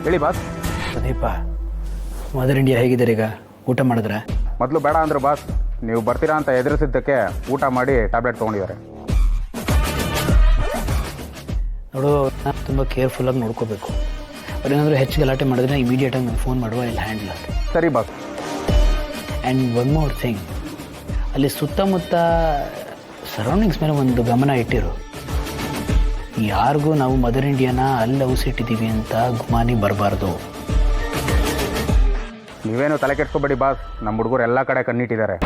ಹೇಳಿ boss. Pradeep, mother India ಹೇಗಿದ್ದಾರೆ ಈಗ? ಊಟ ಮಾಡಿದ್ರೆ? ಮೊದಲು ಬೇಡ ಅಂದರು ಬಾಸ್. ನೀವು ಬರ್ತೀರಾ ಅಂತ ಎದುರಿಸಿದ್ದಕ್ಕೆ ಊಟ ಮಾಡಿ ಟ್ಯಾಬ್ಲೆಟ್ ತೊಗೊಂಡಿದ್ದಾರೆ. ನೋಡು, ನಾನು ತುಂಬ ಕೇರ್ಫುಲ್ಲಾಗಿ ನೋಡ್ಕೋಬೇಕು. ಅವ್ರೇನಾದರೂ ಹೆಚ್ಚು ಗಲಾಟೆ ಮಾಡಿದ್ರೆ ಇಮಿಡಿಯೇಟಾಗಿ ನಾನು ಫೋನ್ ಮಾಡುವ, ಇಲ್ಲ ಹ್ಯಾಂಡ್ಲರ್. ಸರಿ boss. And one more thing, ಅಲ್ಲಿ ಸುತ್ತಮುತ್ತ ಸರೌಂಡಿಂಗ್ಸ್ ಮೇಲೆ ಒಂದು ಗಮನ ಇಟ್ಟಿರು. ಯಾರಿಗೂ ನಾವು ಮದರ್ ಇಂಡಿಯಾನ ಅಲ್ಲಿ ಔಸಿಟ್ಟಿದ್ದೀವಿ ಅಂತ ಗುಮಾನಿ ಬರಬಾರ್ದು. ನೀವೇನು ತಲೆ ಕೆಡ್ಸ್ಕೊಬೇಡಿ ಬಾಸ್. ನಮ್ಮ ಹುಡುಗರು ಎಲ್ಲ ಕಡೆ ಕಣ್ಣಿಟ್ಟಿದ್ದಾರೆ.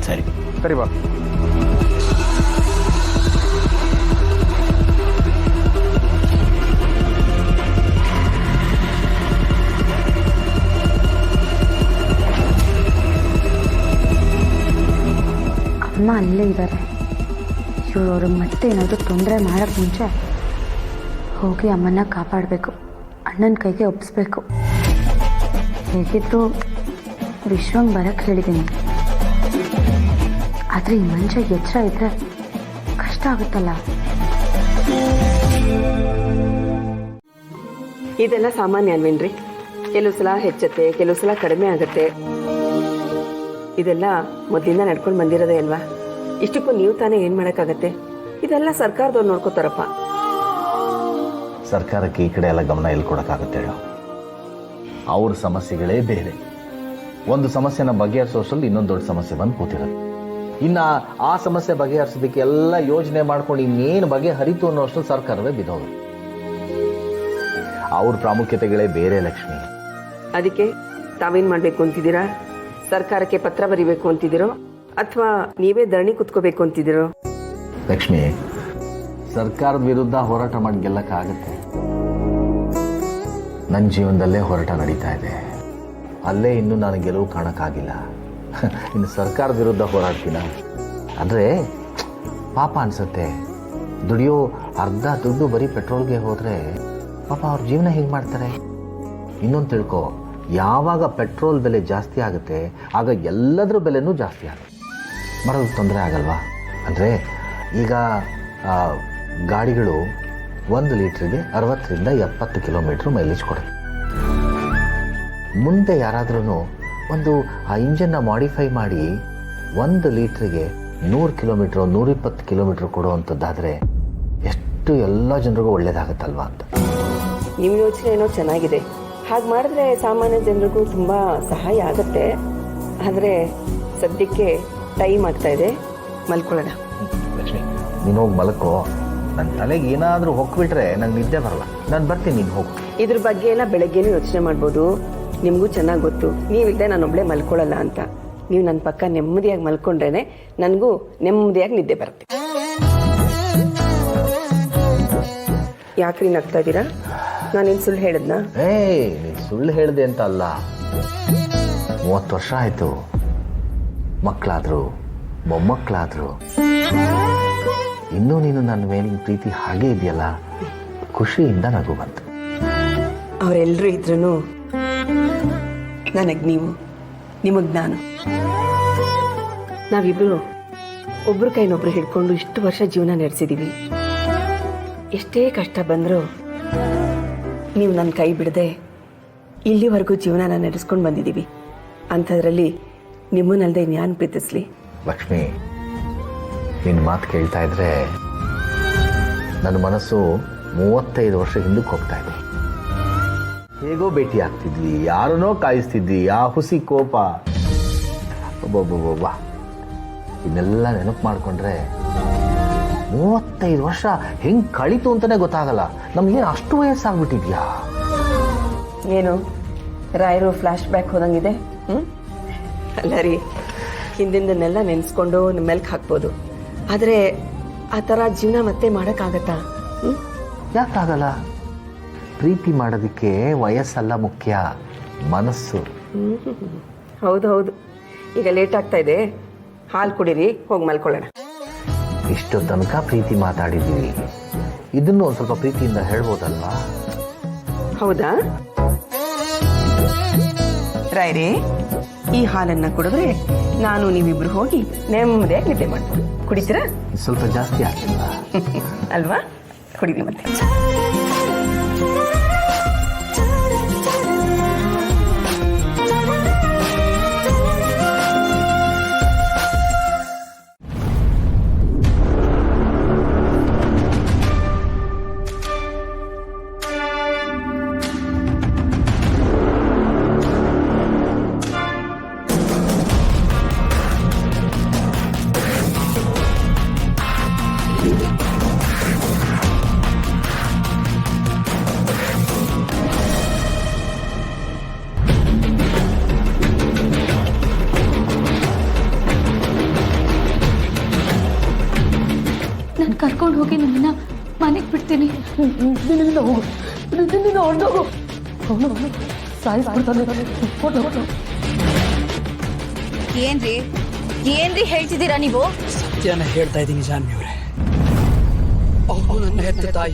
ಸರಿ ಸರಿ ಬಾಸ್. ಅಮ್ಮ ಅಲ್ಲೇ ಇದ್ದಾರೆ. ಇವರು ಅವ್ರಿಗೆ ಮತ್ತೆ ಏನಾದರೂ ತೊಂದರೆ ಮಾಡೋಕ್ಕೆ ಮುಂಚೆ ಹೋಗಿ ಅಮ್ಮನ್ನ ಕಾಪಾಡಬೇಕು, ಅಣ್ಣನ ಕೈಗೆ ಒಪ್ಪಿಸ್ಬೇಕು. ಹೇಗಿದ್ರು ವಿಶ್ವಂಗೆ ಬರೋಕ್ಕೆ ಹೇಳಿದ್ದೀನಿ. ಆದರೆ ಈ ಮನುಷ್ಯ ಎಚ್ಚರ ಇದ್ದರೆ ಕಷ್ಟ ಆಗುತ್ತಲ್ಲ. ಇದೆಲ್ಲ ಸಾಮಾನ್ಯ ಅಲ್ವೇನ್ರಿ? ಕೆಲವು ಸಲ ಹೆಚ್ಚತ್ತೆ, ಕೆಲವು ಸಲ ಕಡಿಮೆ ಆಗತ್ತೆ. ಇದೆಲ್ಲ ಮೊದಲಿಂದ ನಡ್ಕೊಂಡು ಬಂದಿರೋದೇ ಅಲ್ವಾ? ಇಷ್ಟಕ್ಕೂ ನೀವು ತಾನೇ ಏನ್ ಮಾಡಕ್ಕಾಗತ್ತೆ? ಇದೆಲ್ಲ ಸರ್ಕಾರದವ್ರು ನೋಡ್ಕೋತಾರಪ್ಪ. ಸರ್ಕಾರಕ್ಕೆ ಈ ಕಡೆ ಎಲ್ಲ ಗಮನ ಎಲ್ಲಿ ಕೊಡೋಕ್ಕಾಗುತ್ತೆ ಹೇಳೋ? ಅವ್ರ ಸಮಸ್ಯೆಗಳೇ ಬೇರೆ. ಒಂದು ಸಮಸ್ಯೆನ ಬಗೆಹರಿಸೋಷ್ಟರಲ್ಲಿ ಇನ್ನೊಂದು ದೊಡ್ಡ ಸಮಸ್ಯೆ ಬಂದು ಕೂತಿರೋದು. ಇನ್ನು ಆ ಸಮಸ್ಯೆ ಬಗೆಹರಿಸೋದಕ್ಕೆ ಎಲ್ಲ ಯೋಜನೆ ಮಾಡ್ಕೊಂಡು ಇನ್ನೇನು ಬಗೆಹರಿತು ಅನ್ನೋ ಅಷ್ಟು ಸರ್ಕಾರವೇ ಬಿದ್ದೋದು. ಅವ್ರ ಪ್ರಾಮುಖ್ಯತೆಗಳೇ ಬೇರೆ ಲಕ್ಷ್ಮಿ. ಅದಕ್ಕೆ ತಾವೇನ್ ಮಾಡ್ಬೇಕು ಅಂತಿದ್ದೀರಾ? ಸರ್ಕಾರಕ್ಕೆ ಪತ್ರ ಬರಿಬೇಕು ಅಂತಿದ್ದೀರೋ ಅಥವಾ ನೀವೇ ಧರಣಿ ಕುತ್ಕೋಬೇಕು ಅಂತಿದ್ದೀರೋ? ಲಕ್ಷ್ಮಿ, ಸರ್ಕಾರದ ವಿರುದ್ಧ ಹೋರಾಟ ಮಾಡಿ ಗೆಲ್ಲಕ್ಕಾಗತ್ತೆ? ನನ್ನ ಜೀವನದಲ್ಲೇ ಹೋರಾಟ ನಡೀತಾ ಇದೆ. ಅಲ್ಲೇ ಇನ್ನೂ ನಾನು ಗೆಲುವು ಕಾಣಕ್ಕಾಗಿಲ್ಲ. ಇನ್ನು ಸರ್ಕಾರದ ವಿರುದ್ಧ ಹೋರಾಡ್ತೀನ ಅಂದರೆ ಪಾಪ ಅನ್ಸುತ್ತೆ. ದುಡಿಯೋ ಅರ್ಧ ದುಡ್ಡು ಬರೀ ಪೆಟ್ರೋಲ್ಗೆ ಹೋದರೆ ಪಾಪ ಅವ್ರ ಜೀವನ ಹೇಗೆ ಮಾಡ್ತಾರೆ? ಇನ್ನೊಂದು ತಿಳ್ಕೊ, ಯಾವಾಗ ಪೆಟ್ರೋಲ್ ಬೆಲೆ ಜಾಸ್ತಿ ಆಗುತ್ತೆ ಆಗ ಎಲ್ಲದರ ಬೆಲೆನೂ ಜಾಸ್ತಿ ಆಗುತ್ತೆ. ಬರೋದಕ್ಕೆ ತೊಂದರೆ ಆಗಲ್ವಾ? ಅಂದರೆ ಈಗ ಗಾಡಿಗಳು 1 ಲೀಟ್ರಿಗೆ 60ರಿಂದ 70 ಕಿಲೋಮೀಟ್ರ್ ಮೈಲೇಜ್ ಕೊಡುತ್ತೆ. ಮುಂದೆ ಯಾರಾದ್ರೂ ಒಂದು ಆ ಇಂಜನ್ನ ಮಾಡಿಫೈ ಮಾಡಿ 1 ಲೀಟ್ರಿಗೆ 100 ಕಿಲೋಮೀಟ್ರ್ 120 ಕಿಲೋಮೀಟ್ರ್ ಕೊಡುವಂಥದ್ದಾದರೆ ಎಷ್ಟು ಎಲ್ಲ ಜನರಿಗೂ ಒಳ್ಳೇದಾಗುತ್ತಲ್ವಾ ಅಂತ. ನಿಮ್ಮ ಯೋಚನೆ ಏನೋ ಚೆನ್ನಾಗಿದೆ. ಹಾಗೆ ಮಾಡಿದ್ರೆ ಸಾಮಾನ್ಯ ಜನರಿಗೂ ತುಂಬ ಸಹಾಯ ಆಗುತ್ತೆ. ಆದರೆ ಸದ್ಯಕ್ಕೆ ಟೈಮ್ ಆಗ್ತಾ ಇದೆ, ಮಲ್ಕೊಳ್ಳೋಣ. ಲಕ್ಷ್ಮಿ, ನೀನು ಹೋಗಿ ಮಲ್ಕೋ. ನನ್ನ ತಲೆಗೆ ಏನಾದರೂ ಹೊಕ್ಬಿಟ್ರೆ ನಂಗೆ ನಿದ್ದೆ ಬರಲ್ಲ. ನಾನು ಬರ್ತೀನಿ, ನೀನು ಹೋಗು. ಇದ್ರ ಬಗ್ಗೆ ಎಲ್ಲ ಬೆಳಗ್ಗೆನೂ ಯೋಚನೆ ಮಾಡ್ಬೋದು. ನಿಮಗೂ ಚೆನ್ನಾಗಿ ಗೊತ್ತು ನೀವಿದ್ದೆ ನಾನೊಬ್ಳೆ ಮಲ್ಕೊಳ್ಳಲ್ಲ ಅಂತ. ನೀವು ನನ್ನ ಪಕ್ಕ ನೆಮ್ಮದಿಯಾಗಿ ಮಲ್ಕೊಂಡ್ರೇನೆ ನನಗೂ ನೆಮ್ಮದಿಯಾಗಿ ನಿದ್ದೆ ಬರುತ್ತೆ. ಯಾಕ್ರಿ ನಗ್ತಾ ಇದ್ದೀರಾ? ನಾನೇನು ಸುಳ್ಳು ಹೇಳಿದ್ನಾ? ನೀನು ಸುಳ್ಳು ಹೇಳಿದೆ ಅಂತ ಅಲ್ಲ. 30 ವರ್ಷ ಆಯಿತು, ಮಕ್ಕಳಾದ್ರು ಮೊಮ್ಮಕ್ಕಳಾದ್ರು, ಇನ್ನೂ ನೀನು ನನ್ನ ಮೇಲಿನ ಪ್ರೀತಿ ಹಾಗೇ ಇದೆಯಲ್ಲ. ಖುಷಿಯಿಂದ ನಗು ಬಂತು. ಅವರೆಲ್ಲರೂ ಇದ್ರೂ ನನಗೆ ನೀವು, ನಿಮಗೆ ನಾನು. ನಾವಿಬ್ರು ಒಬ್ರು ಕೈನೊಬ್ರು ಹಿಡ್ಕೊಂಡು ಇಷ್ಟು ವರ್ಷ ಜೀವನ ನಡೆಸಿದೀವಿ. ಎಷ್ಟೇ ಕಷ್ಟ ಬಂದರೂ ನೀವು ನನ್ನ ಕೈ ಬಿಡದೆ ಇಲ್ಲಿವರೆಗೂ ಜೀವನ ನಡೆಸ್ಕೊಂಡು ಬಂದಿದ್ದೀವಿ. ಅಂಥದ್ರಲ್ಲಿ ನಿಮ್ಮನ್ನಲ್ದೆ ನಾನು ಪ್ರೀತಿಸ್ಲಿ? ಲಕ್ಷ್ಮಿ, ನಿನ್ನ ಮಾತು ಕೇಳ್ತಾ ಇದ್ರೆ ನನ್ನ ಮನಸ್ಸು 35 ವರ್ಷ ಹಿಂದಕ್ಕೆ ಹೋಗ್ತಾ ಇದೆ. ಹೇಗೋ ಭೇಟಿ ಆಗ್ತಿದ್ವಿ, ಯಾರನ್ನೋ ಕಾಯಿಸ್ತಿದ್ವಿ, ಆ ಹುಸಿ ಕೋಪ, ಒಬ್ಬೊಬ್ಬೊಬ್ಬ ಇದನ್ನೆಲ್ಲ ನೆನಪು ಮಾಡಿಕೊಂಡ್ರೆ 35 ವರ್ಷ ಹೆಂಗೆ ಕಳೀತು ಅಂತಲೇ ಗೊತ್ತಾಗಲ್ಲ. ನಮಗೇನು ಅಷ್ಟು ವಯಸ್ಸಾಗ್ಬಿಟ್ಟಿದ್ಯಾ? ಏನು ರಾಯರು ಫ್ಲ್ಯಾಶ್ ಬ್ಯಾಕ್ ಹೋದಂಗಿದೆ? ಅಲ್ಲ ರೀ, ಹಿಂದಿಂದನ್ನೆಲ್ಲ ನೆನೆಸ್ಕೊಂಡು ನಿಮ್ಮ ಮೆಲ್ಕ್ ಹಾಕ್ಬೋದು. ಆದರೆ ಆ ಥರ ಜೀವನ ಮತ್ತೆ ಮಾಡೋಕ್ಕಾಗತ್ತಾ? ಯಾಕಾಗಲ್ಲ? ಪ್ರೀತಿ ಮಾಡೋದಕ್ಕೆ ವಯಸ್ಸಲ್ಲ ಮುಖ್ಯ, ಮನಸ್ಸು. ಹೌದು. ಈಗ ಲೇಟ್ ಆಗ್ತಾ ಇದೆ, ಹಾಲು ಕುಡೀರಿ, ಹೋಗಿ ಮಲ್ಕೊಳ್ಳೋಣ. ಇಷ್ಟು ತನಕ ಪ್ರೀತಿ ಮಾತಾಡಿದ್ದೀವಿ, ಇದನ್ನು ಒಂದು ಸ್ವಲ್ಪ ಪ್ರೀತಿಯಿಂದ ಹೇಳ್ಬೋದಲ್ವಾ? ಹೌದಾ ರಾಯ್ರೆ? ಈ ಹಾಲನ್ನ ಕುಡಿದ್ರೆ ನಾನು ನೀವಿಬ್ರು ಹೋಗಿ ನೆಮ್ಮದಿಯಾಗಿ ನಿದ್ದೆ ಮಾಡ್ಬೋದು. ಕುಡಿತೀರಾ? ಸ್ವಲ್ಪ ಜಾಸ್ತಿ ಆಗ್ತಿಲ್ಲ ಅಲ್ವಾ? ಕುಡಿದಿ ಮತ್ತೆ. ಕರ್ಕೊಂಡು ಹೋಗಿ ನಿನ್ನ ಮನೆಗೆ ಬಿಡ್ತೀನಿ. ಏನ್ರಿ ಹೇಳ್ತಿದ್ದೀರಾ ನೀವು? ಸತ್ಯನ ಹೇಳ್ತಾ ಇದ್ದೀನಿ ಜಾನ್ವಿ ಅವರೇ. ಅವಳು ನನ್ನ ಹೆತ್ತ ತಾಯಿ.